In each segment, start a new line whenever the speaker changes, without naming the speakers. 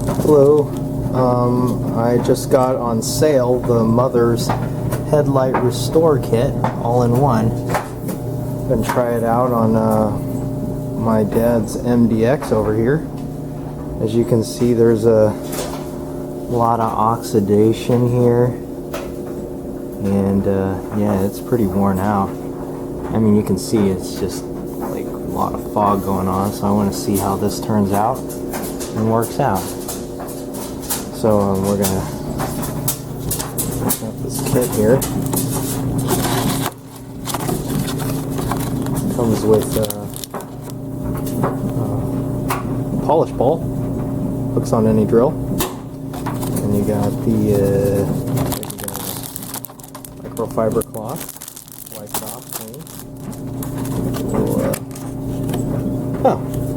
Hello. I just got on sale the Mother's Headlight Restore Kit, all in one. Gonna try it out on my dad's MDX over here. As you can see, there's a lot of oxidation here, and yeah, it's pretty worn out. I mean, you can see it's just like a lot of fog going on, so I want to see how this turns out and works out. So we're gonna open up this kit here. Comes with polish ball, hooks on any drill, and you got the microfiber cloth, wipe it off clean.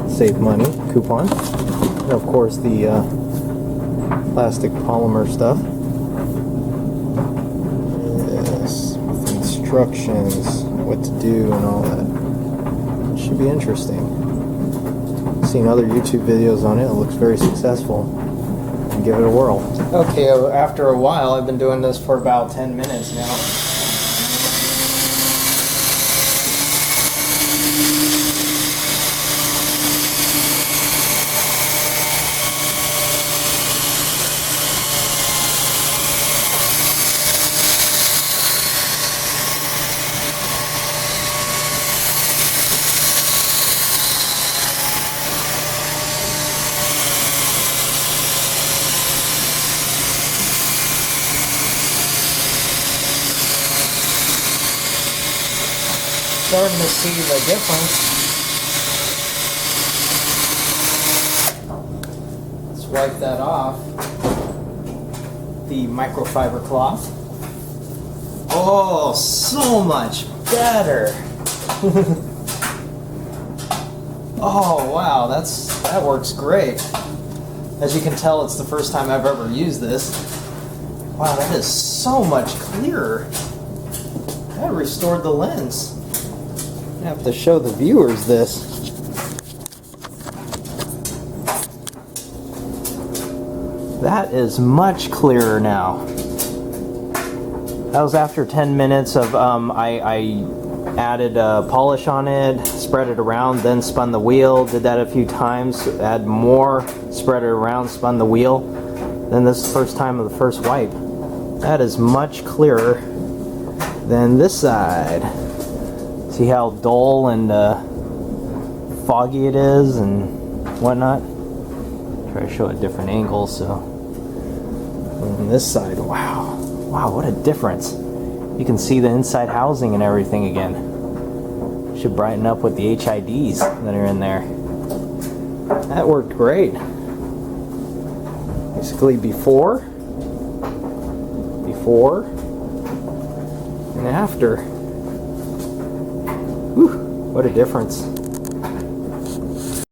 Save money coupon, and of course the plastic polymer stuff. Yes, with instructions, what to do and all that. It should be interesting. I've seen other YouTube videos on it. It looks very successful. And give it a whirl. Okay, after a while, I've been doing this for about 10 minutes now. Starting to see the difference. Let's wipe that off. The microfiber cloth. Oh, so much better. Oh wow, that works great. As you can tell, it's the first time I've ever used this. Wow, that is so much clearer. That restored the lens. I have to show the viewers this. That is much clearer now. That was after 10 minutes of I added polish on it, spread it around, then spun the wheel. Did that a few times, add more, spread it around, spun the wheel. Then this is the first time of the first wipe. That is much clearer than this side. See how dull and foggy it is and whatnot. Try to show a different angle. So on this side, wow, what a difference! You can see the inside housing and everything again. Should brighten up with the HIDs that are in there. That worked great. Basically before and after. Whew, what a difference.